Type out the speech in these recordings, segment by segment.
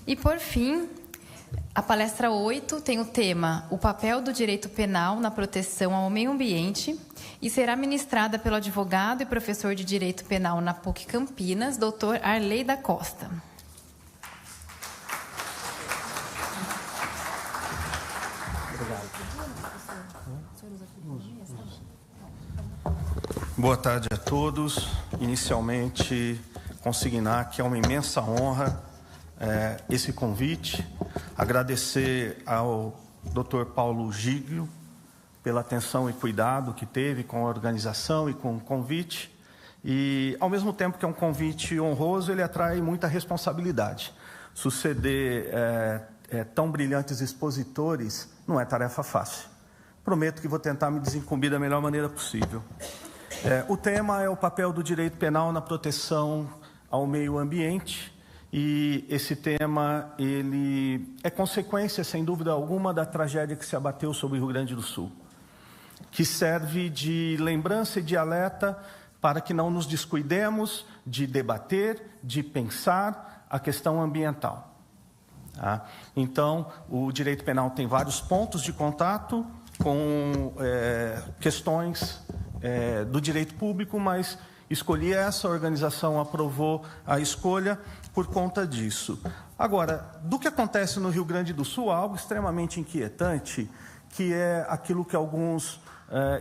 E, por fim, a palestra 8 tem o tema O papel do direito penal na proteção ao meio ambiente e será ministrada pelo advogado e professor de Direito Penal na PUC Campinas, Dr. Arley da Costa. Boa tarde a todos. Inicialmente, consignar que é uma imensa honra esse convite. Agradecer ao Dr. Paulo Giglio pela atenção e cuidado que teve com a organização e com o convite. E, ao mesmo tempo que é um convite honroso, ele atrai muita responsabilidade. Suceder tão brilhantes expositores não é tarefa fácil. Prometo que vou tentar me desincumbir da melhor maneira possível. O tema é o papel do direito penal na proteção ao meio ambiente. E esse tema ele é consequência, sem dúvida alguma, da tragédia que se abateu sobre o Rio Grande do Sul, que serve de lembrança e de alerta para que não nos descuidemos de debater, de pensar a questão ambiental. Tá? Então, o direito penal tem vários pontos de contato com questões do direito público, mas escolhi essa, a organização aprovou a escolha por conta disso. Agora, do que acontece no Rio Grande do Sul, algo extremamente inquietante, que é aquilo que alguns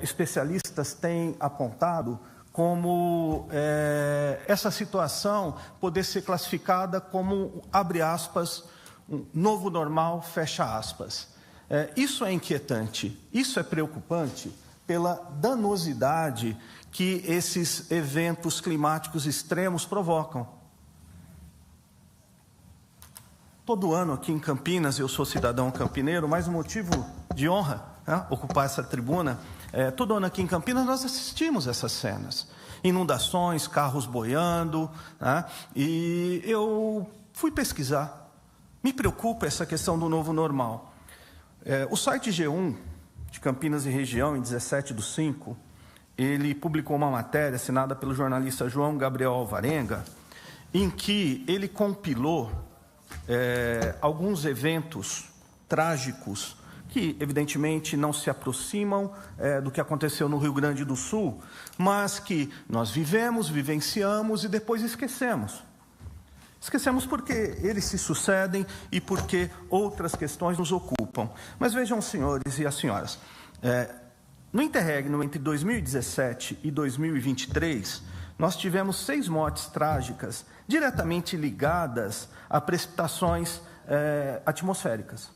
especialistas têm apontado como essa situação poder ser classificada como, abre aspas, um novo normal, fecha aspas. Isso é inquietante, isso é preocupante pela danosidade que esses eventos climáticos extremos provocam. Todo ano aqui em Campinas, eu sou cidadão campineiro, mais um motivo de honra, né, ocupar essa tribuna. Todo ano aqui em Campinas nós assistimos essas cenas. Inundações, carros boiando, né, e eu fui pesquisar. Me preocupa essa questão do novo normal. O site G1, de Campinas e região, em 17/5, ele publicou uma matéria assinada pelo jornalista João Gabriel Alvarenga, em que ele compilou alguns eventos trágicos que, evidentemente, não se aproximam do que aconteceu no Rio Grande do Sul, mas que nós vivemos, vivenciamos e depois esquecemos. Esquecemos porque eles se sucedem e porque outras questões nos ocupam. Mas vejam, os senhores e as senhoras, no interregno entre 2017 e 2023, nós tivemos 6 mortes trágicas diretamente ligadas a precipitações atmosféricas.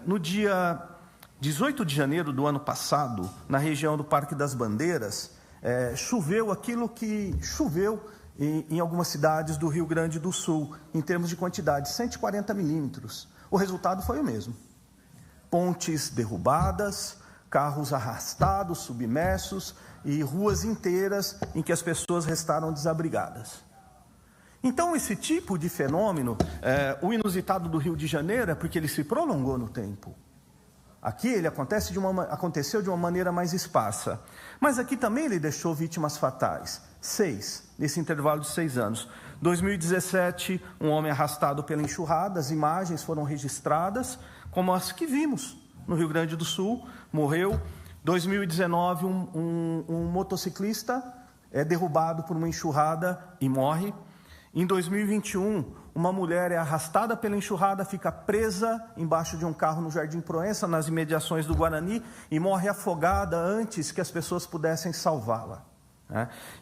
No dia 18 de janeiro do ano passado, na região do Parque das Bandeiras, choveu aquilo que choveu em algumas cidades do Rio Grande do Sul, em termos de quantidade, 140 milímetros. O resultado foi o mesmo. Pontes derrubadas, carros arrastados, submersos e ruas inteiras em que as pessoas restaram desabrigadas. Então, esse tipo de fenômeno, o inusitado do Rio de Janeiro é porque ele se prolongou no tempo. Aqui ele aconteceu de uma maneira mais esparsa. Mas aqui também ele deixou vítimas fatais. 6, nesse intervalo de 6 anos. 2017, um homem arrastado pela enxurrada, as imagens foram registradas, como as que vimos no Rio Grande do Sul, morreu. 2019, um motociclista é derrubado por uma enxurrada e morre. Em 2021, uma mulher é arrastada pela enxurrada, fica presa embaixo de um carro no Jardim Proença, nas imediações do Guarani, e morre afogada antes que as pessoas pudessem salvá-la.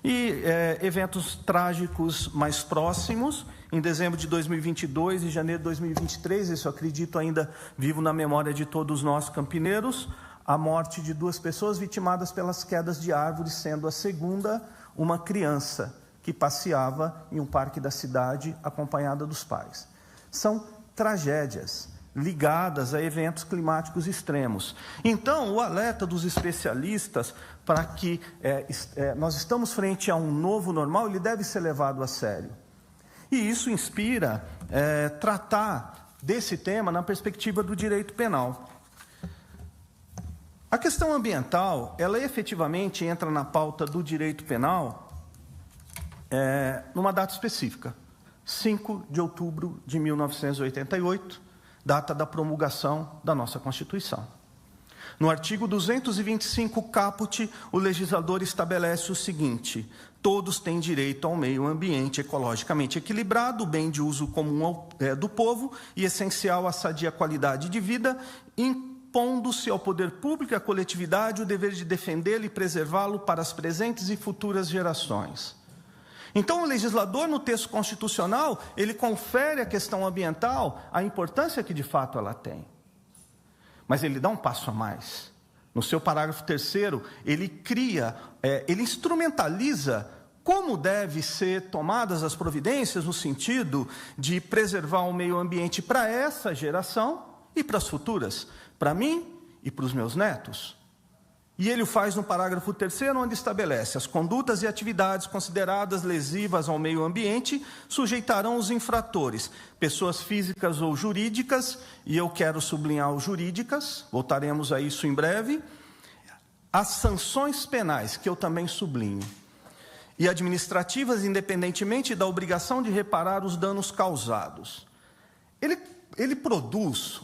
E eventos trágicos mais próximos, em dezembro de 2022 e janeiro de 2023, isso eu acredito ainda vivo na memória de todos nós campineiros, a morte de 2 pessoas vitimadas pelas quedas de árvores, sendo a segunda uma criança que passeava em um parque da cidade acompanhada dos pais. São tragédias ligadas a eventos climáticos extremos. Então, o alerta dos especialistas para que nós estamos frente a um novo normal, ele deve ser levado a sério. E isso inspira tratar desse tema na perspectiva do direito penal. A questão ambiental, ela efetivamente entra na pauta do direito penal numa data específica, 5 de outubro de 1988, data da promulgação da nossa Constituição. No artigo 225 caput, o legislador estabelece o seguinte: todos têm direito ao meio ambiente ecologicamente equilibrado, bem de uso comum do povo e essencial à sadia qualidade de vida, impondo-se ao poder público e à coletividade o dever de defendê-lo e preservá-lo para as presentes e futuras gerações. Então, o legislador, no texto constitucional, ele confere à questão ambiental a importância que, de fato, ela tem. Mas ele dá um passo a mais. No seu parágrafo 3º, ele instrumentaliza como devem ser tomadas as providências no sentido de preservar o meio ambiente para essa geração e para as futuras, para mim e para os meus netos. E ele o faz no parágrafo 3º, onde estabelece: as condutas e atividades consideradas lesivas ao meio ambiente sujeitarão os infratores, pessoas físicas ou jurídicas, e eu quero sublinhar os jurídicas, voltaremos a isso em breve, as sanções penais, que eu também sublinho, e administrativas, independentemente da obrigação de reparar os danos causados.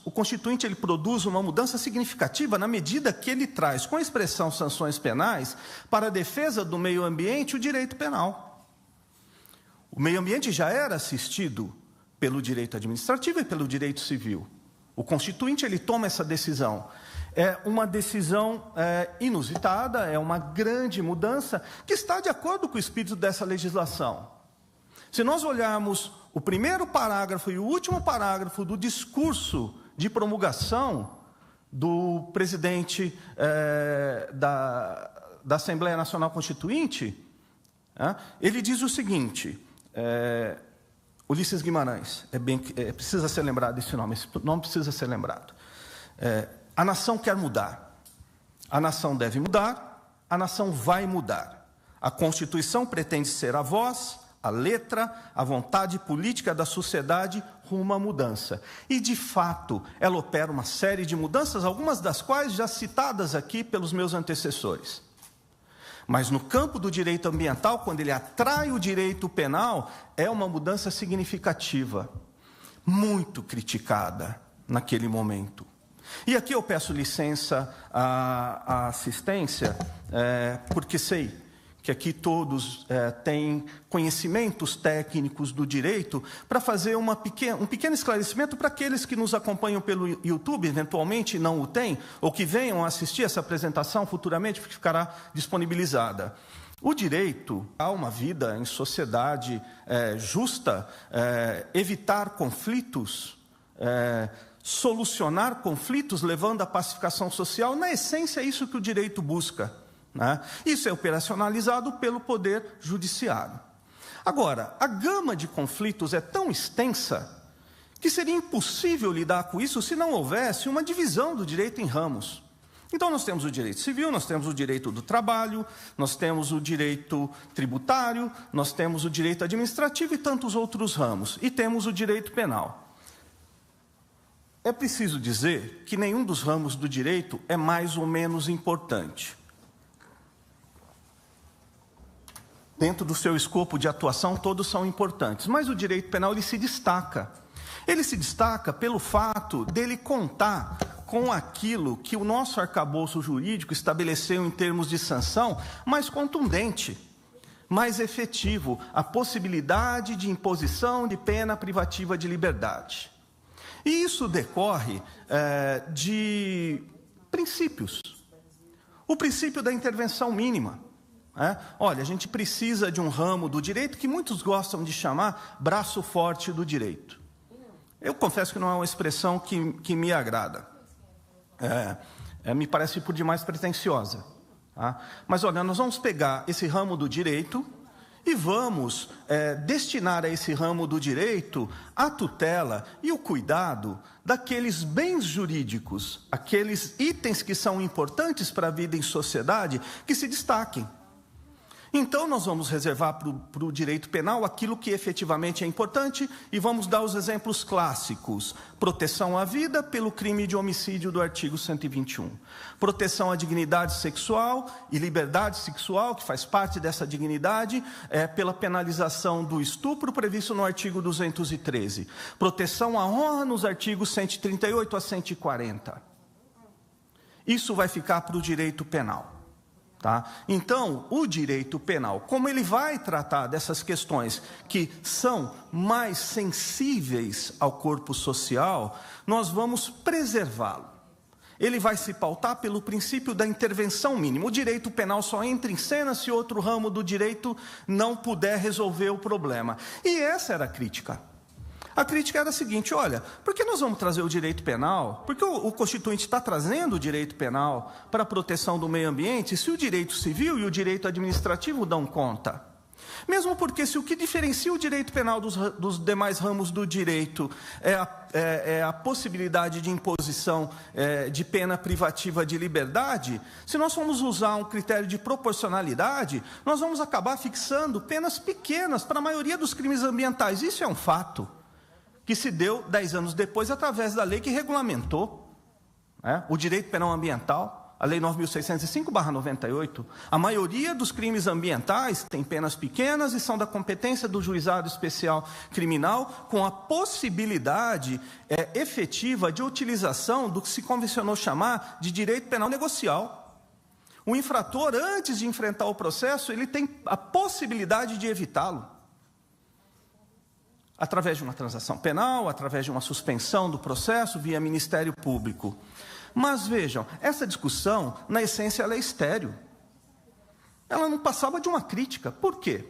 O Constituinte produz uma mudança significativa na medida que ele traz, com a expressão sanções penais, para a defesa do meio ambiente, o direito penal. O meio ambiente já era assistido pelo direito administrativo e pelo direito civil. O Constituinte, ele toma essa decisão. É uma decisão inusitada, é uma grande mudança que está de acordo com o espírito dessa legislação. Se nós olharmos o primeiro parágrafo e o último parágrafo do discurso de promulgação do presidente da Assembleia Nacional Constituinte, ele diz o seguinte, Ulisses Guimarães, precisa ser lembrado esse nome precisa ser lembrado. A nação quer mudar, a nação deve mudar, a nação vai mudar. A Constituição pretende ser a voz, a letra, a vontade política da sociedade rumo à mudança. E, de fato, ela opera uma série de mudanças, algumas das quais já citadas aqui pelos meus antecessores. Mas no campo do direito ambiental, quando ele atrai o direito penal, é uma mudança significativa, muito criticada naquele momento. E aqui eu peço licença à assistência, porque sei que aqui todos têm conhecimentos técnicos do direito, para fazer um pequeno esclarecimento para aqueles que nos acompanham pelo YouTube, eventualmente não o têm, ou que venham assistir essa apresentação futuramente, porque ficará disponibilizada. O direito a uma vida em sociedade justa, evitar conflitos, solucionar conflitos, levando à pacificação social, na essência é isso que o direito busca. Isso é operacionalizado pelo Poder Judiciário. Agora, a gama de conflitos é tão extensa que seria impossível lidar com isso se não houvesse uma divisão do direito em ramos. Então, nós temos o direito civil, nós temos o direito do trabalho, nós temos o direito tributário, nós temos o direito administrativo e tantos outros ramos. E temos o direito penal. É preciso dizer que nenhum dos ramos do direito é mais ou menos importante. Dentro do seu escopo de atuação, todos são importantes. Mas o direito penal, ele se destaca. Ele se destaca pelo fato dele contar com aquilo que o nosso arcabouço jurídico estabeleceu em termos de sanção mais contundente, mais efetivo, a possibilidade de imposição de pena privativa de liberdade. E isso decorre de princípios. O princípio da intervenção mínima. Olha, a gente precisa de um ramo do direito que muitos gostam de chamar braço forte do direito. Eu confesso que não é uma expressão que me agrada. Me parece por demais pretensiosa. Mas, olha, nós vamos pegar esse ramo do direito e vamos destinar a esse ramo do direito a tutela e o cuidado daqueles bens jurídicos, aqueles itens que são importantes para a vida em sociedade, que se destaquem. Então, nós vamos reservar para o direito penal aquilo que efetivamente é importante e vamos dar os exemplos clássicos. Proteção à vida pelo crime de homicídio do artigo 121. Proteção à dignidade sexual e liberdade sexual, que faz parte dessa dignidade, pela penalização do estupro previsto no artigo 213. Proteção à honra nos artigos 138 a 140. Isso vai ficar para o direito penal. Tá? Então, o direito penal, como ele vai tratar dessas questões que são mais sensíveis ao corpo social, nós vamos preservá-lo. Ele vai se pautar pelo princípio da intervenção mínima. O direito penal só entra em cena se outro ramo do direito não puder resolver o problema. E essa era a crítica. A crítica era a seguinte: olha, por que nós vamos trazer o direito penal? Porque o Constituinte está trazendo o direito penal para a proteção do meio ambiente, se o direito civil e o direito administrativo dão conta. Mesmo porque se o que diferencia o direito penal dos demais ramos do direito é a possibilidade de imposição de pena privativa de liberdade, se nós formos usar um critério de proporcionalidade, nós vamos acabar fixando penas pequenas para a maioria dos crimes ambientais. Isso é um fato que se deu 10 anos depois através da lei que regulamentou o direito penal ambiental, a Lei 9.605/98. A maioria dos crimes ambientais tem penas pequenas e são da competência do Juizado Especial Criminal, com a possibilidade efetiva de utilização do que se convencionou chamar de direito penal negocial. O infrator, antes de enfrentar o processo, ele tem a possibilidade de evitá-lo. Através de uma transação penal, através de uma suspensão do processo via Ministério Público. Mas vejam, essa discussão, na essência, ela é estéril. Ela não passava de uma crítica. Por quê?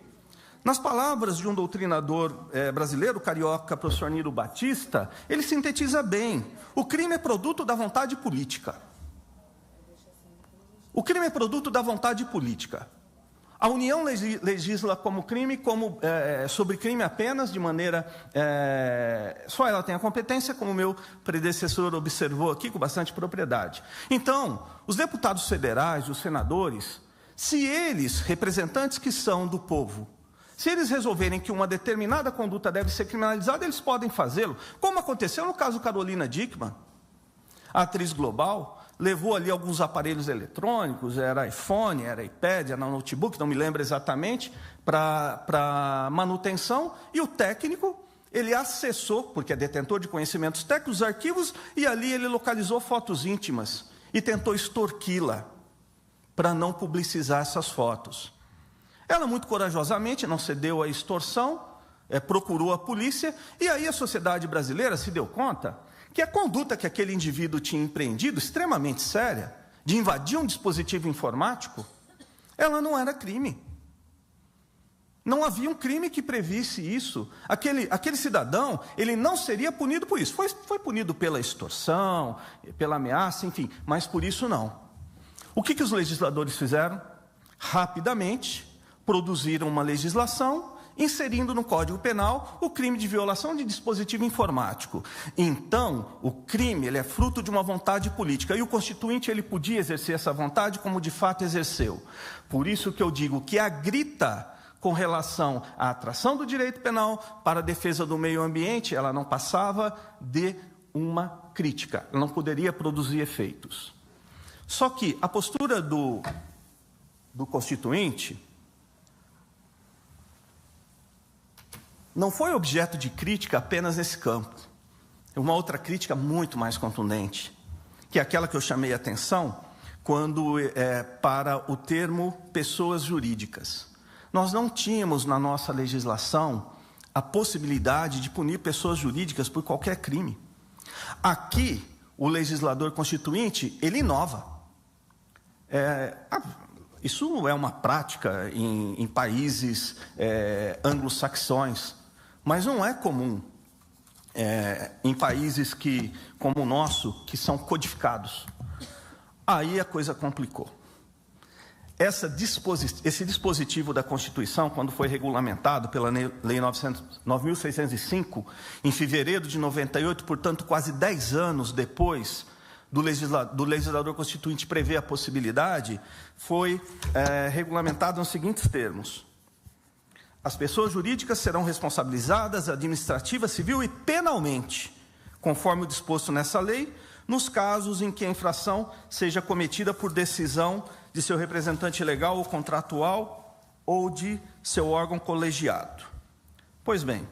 Nas palavras de um doutrinador brasileiro, carioca, professor Niro Batista, ele sintetiza bem: o crime é produto da vontade política. O crime é produto da vontade política. A União legisla como crime, sobre crime apenas, de maneira... só ela tem a competência, como o meu predecessor observou aqui, com bastante propriedade. Então, os deputados federais, os senadores, se eles, representantes que são do povo, se eles resolverem que uma determinada conduta deve ser criminalizada, eles podem fazê-lo, como aconteceu no caso Carolina Dickmann, a atriz global. Levou ali alguns aparelhos eletrônicos, era iPhone, era iPad, era notebook, não me lembro exatamente, para manutenção, e o técnico, ele acessou, porque é detentor de conhecimentos técnicos, os arquivos, e ali ele localizou fotos íntimas, e tentou extorquí-la, para não publicizar essas fotos. Ela, muito corajosamente, não cedeu à extorsão, procurou a polícia, e aí a sociedade brasileira se deu conta que a conduta que aquele indivíduo tinha empreendido, extremamente séria, de invadir um dispositivo informático, ela não era crime. Não havia um crime que previsse isso. Aquele cidadão, ele não seria punido por isso. Foi punido pela extorsão, pela ameaça, enfim, mas por isso não. O que os legisladores fizeram? Rapidamente, produziram uma legislação inserindo no Código Penal o crime de violação de dispositivo informático. Então, o crime ele é fruto de uma vontade política, e o Constituinte ele podia exercer essa vontade como de fato exerceu. Por isso que eu digo que a grita com relação à atração do direito penal para a defesa do meio ambiente, ela não passava de uma crítica, ela não poderia produzir efeitos. Só que a postura do Constituinte não foi objeto de crítica apenas nesse campo. Uma outra crítica muito mais contundente, que é aquela que eu chamei a atenção quando para o termo pessoas jurídicas. Nós não tínhamos na nossa legislação a possibilidade de punir pessoas jurídicas por qualquer crime. Aqui, o legislador constituinte, ele inova. Isso é uma prática em países anglo-saxões, mas não é comum em países como o nosso, que são codificados. Aí a coisa complicou. Esse dispositivo da Constituição, quando foi regulamentado pela Lei 9.605, em fevereiro de 98, portanto, quase 10 anos depois do legislador constituinte prevê a possibilidade, foi regulamentado nos seguintes termos: as pessoas jurídicas serão responsabilizadas administrativa, civil e penalmente, conforme o disposto nessa lei, nos casos em que a infração seja cometida por decisão de seu representante legal ou contratual ou de seu órgão colegiado. Pois bem,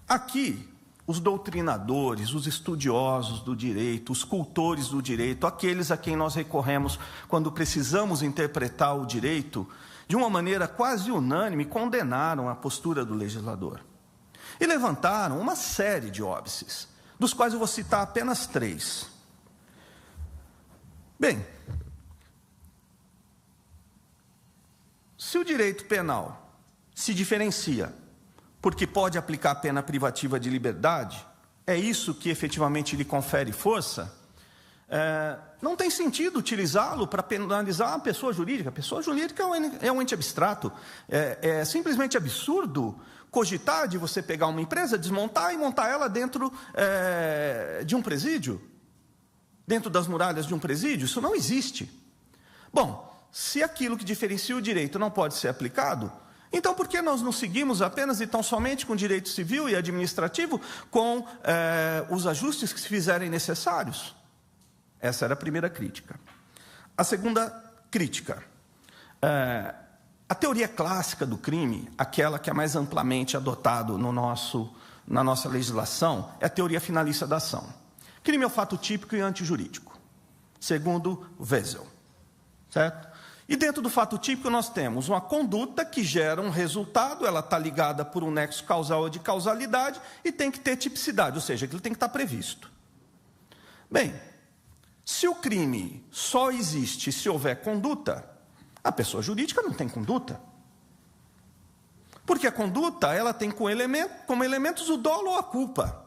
aqui os doutrinadores, os estudiosos do direito, os cultores do direito, aqueles a quem nós recorremos quando precisamos interpretar o direito, de uma maneira quase unânime, condenaram a postura do legislador. E levantaram uma série de óbices, dos quais eu vou citar apenas 3. Bem, se o direito penal se diferencia porque pode aplicar a pena privativa de liberdade, é isso que efetivamente lhe confere força, não tem sentido utilizá-lo para penalizar a pessoa jurídica. A pessoa jurídica é um ente abstrato. É simplesmente absurdo cogitar de você pegar uma empresa, desmontar e montar ela dentro de um presídio, dentro das muralhas de um presídio. Isso não existe. Bom, se aquilo que diferencia o direito não pode ser aplicado, então por que nós não seguimos apenas e tão somente com o direito civil e administrativo, com os ajustes que se fizerem necessários? Essa era a primeira crítica. A segunda crítica: a teoria clássica do crime, aquela que é mais amplamente adotada na nossa legislação, é a teoria finalista da ação. Crime é o fato típico e antijurídico, segundo Wessel, certo? E dentro do fato típico nós temos uma conduta que gera um resultado, ela está ligada por um nexo causal ou de causalidade e tem que ter tipicidade, ou seja, aquilo tem que estar previsto. Bem, se o crime só existe se houver conduta, a pessoa jurídica não tem conduta. Porque a conduta, ela tem como elementos o dolo ou a culpa.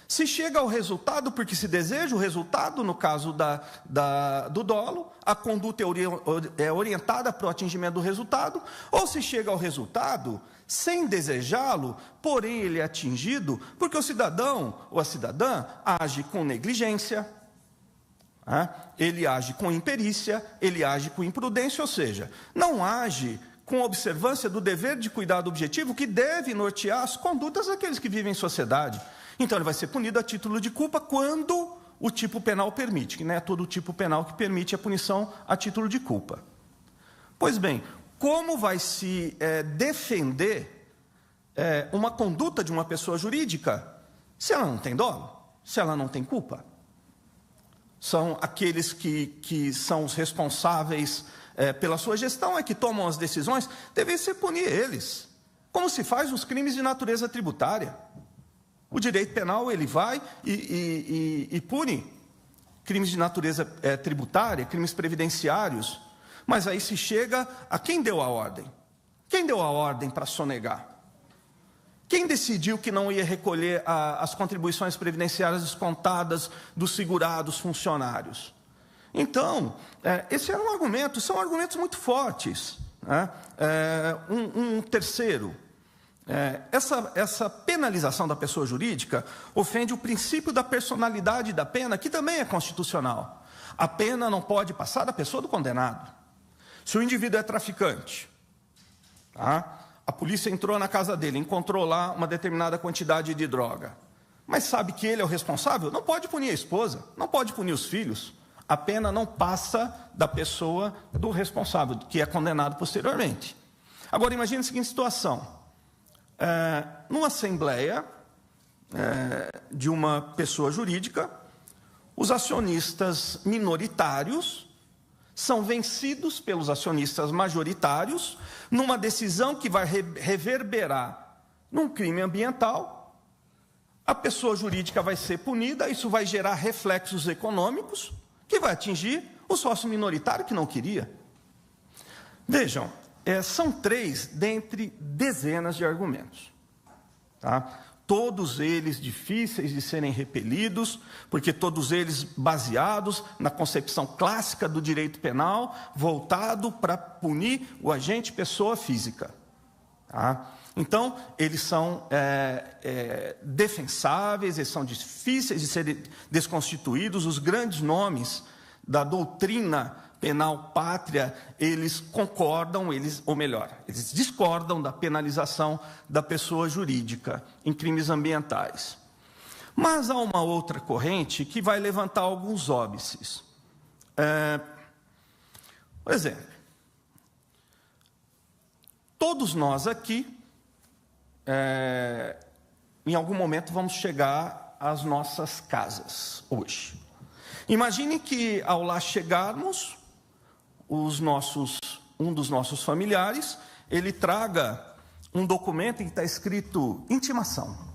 Se chega ao resultado, porque se deseja o resultado, no caso do dolo, a conduta é orientada para o atingimento do resultado, ou se chega ao resultado sem desejá-lo, porém ele é atingido, porque o cidadão ou a cidadã age com negligência, ele age com imperícia, ele age com imprudência, ou seja, não age com observância do dever de cuidado objetivo que deve nortear as condutas daqueles que vivem em sociedade. Então ele vai ser punido a título de culpa quando o tipo penal permite, que não é todo o tipo penal que permite a punição a título de culpa. Pois bem, como vai se defender uma conduta de uma pessoa jurídica se ela não tem dolo, se ela não tem culpa? São aqueles que são os responsáveis pela sua gestão, que tomam as decisões, devem ser punir eles, como se faz nos crimes de natureza tributária. O direito penal, ele vai e pune crimes de natureza tributária, crimes previdenciários, mas aí se chega a quem deu a ordem? Quem deu a ordem para sonegar? Quem decidiu que não ia recolher as contribuições previdenciárias descontadas dos segurados funcionários? Então, esse era um argumento, são argumentos muito fortes. Um terceiro, essa penalização da pessoa jurídica ofende o princípio da personalidade da pena, que também é constitucional. A pena não pode passar da pessoa do condenado. Se o indivíduo é traficante, a polícia entrou na casa dele, encontrou lá uma determinada quantidade de droga, mas sabe que ele é o responsável, não pode punir a esposa, não pode punir os filhos. A pena não passa da pessoa do responsável, que é condenado posteriormente. Agora, imagine a seguinte situação. Numa assembleia de uma pessoa jurídica, os acionistas minoritários são vencidos pelos acionistas majoritários numa decisão que vai reverberar num crime ambiental. A pessoa jurídica vai ser punida, isso vai gerar reflexos econômicos que vai atingir o sócio minoritário que não queria. Vejam, são 3 dentre dezenas de argumentos. Todos eles difíceis de serem repelidos, porque todos eles baseados na concepção clássica do direito penal, voltado para punir o agente pessoa física. Então, eles são defensáveis, eles são difíceis de serem desconstituídos. Os grandes nomes da doutrina penal pátria, eles concordam, eles discordam da penalização da pessoa jurídica em crimes ambientais. Mas há uma outra corrente que vai levantar alguns óbices. Por exemplo, todos nós aqui, em algum momento, vamos chegar às nossas casas hoje. Imagine que, ao lá chegarmos, um dos nossos familiares, ele traga um documento em que está escrito intimação.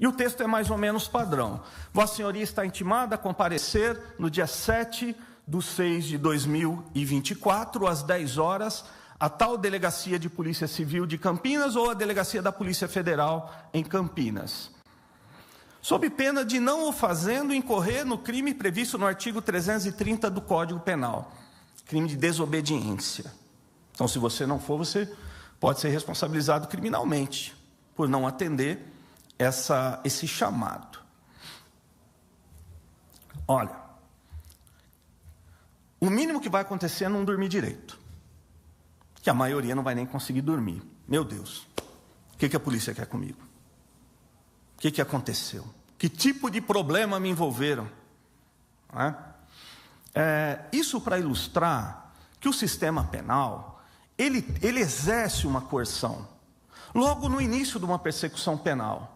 E o texto é mais ou menos padrão. Vossa Senhoria está intimada a comparecer no dia 7/6/2024, às 10 horas, a tal Delegacia de Polícia Civil de Campinas ou a Delegacia da Polícia Federal em Campinas, sob pena de não o fazendo incorrer no crime previsto no artigo 330 do Código Penal, crime de desobediência. Então, se você não for, você pode ser responsabilizado criminalmente por não atender esse chamado. Olha, o mínimo que vai acontecer é não dormir direito, que a maioria não vai nem conseguir dormir. Meu Deus, o que a polícia quer comigo? O que aconteceu? Que tipo de problema me envolveram? Isso para ilustrar que o sistema penal, ele exerce uma coerção. Logo no início de uma persecução penal,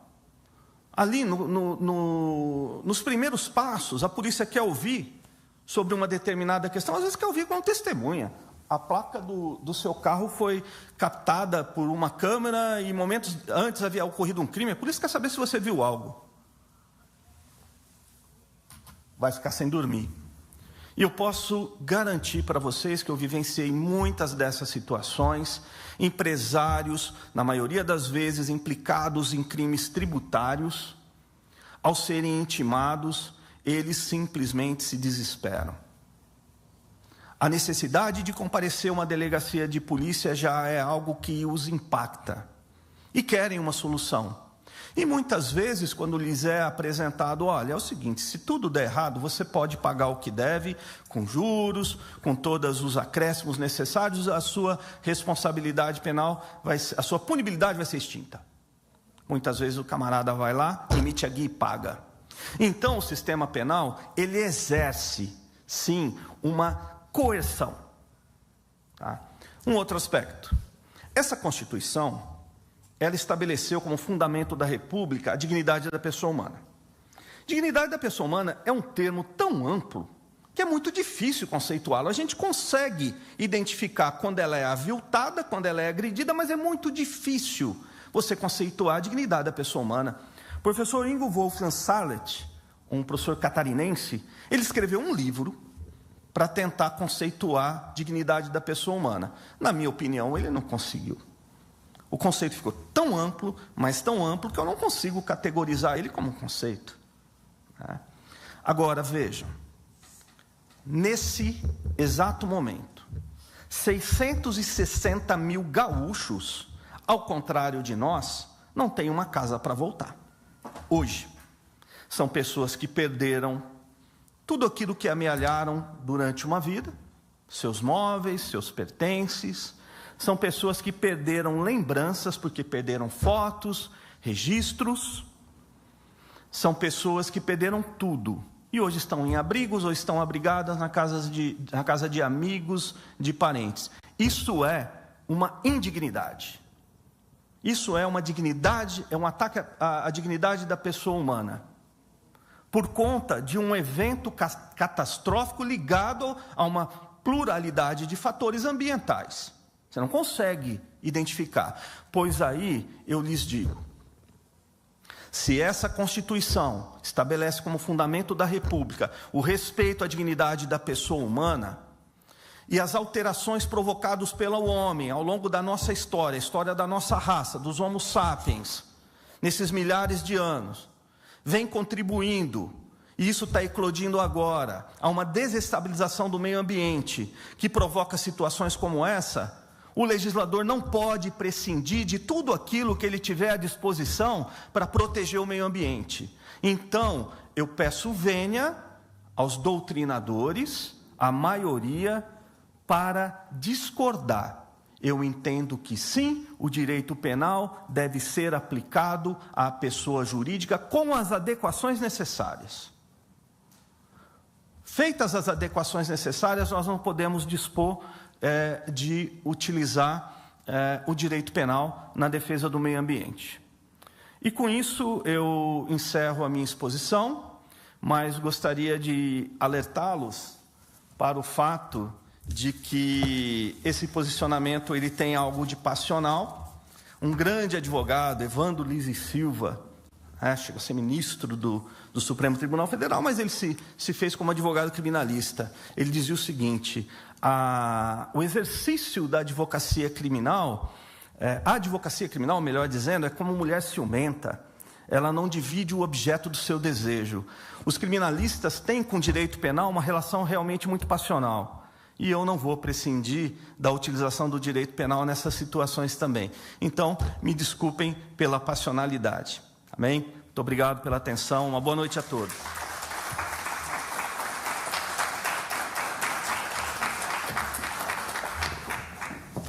ali nos primeiros passos, a polícia quer ouvir sobre uma determinada questão, às vezes quer ouvir como testemunha. A placa do seu carro foi captada por uma câmera e momentos antes havia ocorrido um crime. A polícia quer saber se você viu algo. Vai ficar sem dormir. E eu posso garantir para vocês que eu vivenciei muitas dessas situações. Empresários, na maioria das vezes, implicados em crimes tributários, ao serem intimados, eles simplesmente se desesperam. A necessidade de comparecer a uma delegacia de polícia já é algo que os impacta. E querem uma solução. E muitas vezes, quando lhes é apresentado, olha, é o seguinte, se tudo der errado, você pode pagar o que deve, com juros, com todos os acréscimos necessários, a sua responsabilidade penal, a sua punibilidade vai ser extinta. Muitas vezes o camarada vai lá, emite a guia e paga. Então, o sistema penal, ele exerce, sim, uma coerção. Tá? Um outro aspecto. Essa Constituição, ela estabeleceu como fundamento da República a dignidade da pessoa humana. Dignidade da pessoa humana é um termo tão amplo que é muito difícil conceituá-lo. A gente consegue identificar quando ela é aviltada, quando ela é agredida, mas é muito difícil você conceituar a dignidade da pessoa humana. O professor Ingo Wolfgang Sarlet, um professor catarinense, ele escreveu um livro para tentar conceituar a dignidade da pessoa humana. Na minha opinião, ele não conseguiu. O conceito ficou tão amplo, mas tão amplo, que eu não consigo categorizar ele como um conceito. Agora, vejam, nesse exato momento, 660 mil gaúchos, ao contrário de nós, não têm uma casa para voltar. Hoje, são pessoas que perderam tudo aquilo que amealharam durante uma vida, seus móveis, seus pertences. São pessoas que perderam lembranças, porque perderam fotos, registros. São pessoas que perderam tudo. E hoje estão em abrigos ou estão abrigadas na casa de amigos, de parentes. Isso é uma indignidade. Isso é uma dignidade, é um ataque à dignidade da pessoa humana. Por conta de um evento catastrófico ligado a uma pluralidade de fatores ambientais. Você não consegue identificar. Pois aí, eu lhes digo, se essa Constituição estabelece como fundamento da República o respeito à dignidade da pessoa humana, e as alterações provocadas pelo homem ao longo da nossa história, a história da nossa raça, dos Homo sapiens, nesses milhares de anos, vem contribuindo, e isso está eclodindo agora, a uma desestabilização do meio ambiente, que provoca situações como essa, O legislador não pode prescindir de tudo aquilo que ele tiver à disposição para proteger o meio ambiente. Então, eu peço vênia aos doutrinadores, à maioria, para discordar. Eu entendo que sim, o direito penal deve ser aplicado à pessoa jurídica com as adequações necessárias. Feitas as adequações necessárias, nós não podemos dispor de utilizar o direito penal na defesa do meio ambiente. E com isso eu encerro a minha exposição, mas gostaria de alertá-los para o fato de que esse posicionamento ele tem algo de passional. Um grande advogado, Evandro Liz e Silva, chega a ser ministro do Supremo Tribunal Federal, mas ele se fez como advogado criminalista. Ele dizia o seguinte: o exercício da advocacia criminal, a advocacia criminal, melhor dizendo, é como mulher ciumenta. Ela não divide o objeto do seu desejo. Os criminalistas têm com o direito penal uma relação realmente muito passional. E eu não vou prescindir da utilização do direito penal nessas situações também. Então, me desculpem pela passionalidade. Amém? Muito obrigado pela atenção. Uma boa noite a todos.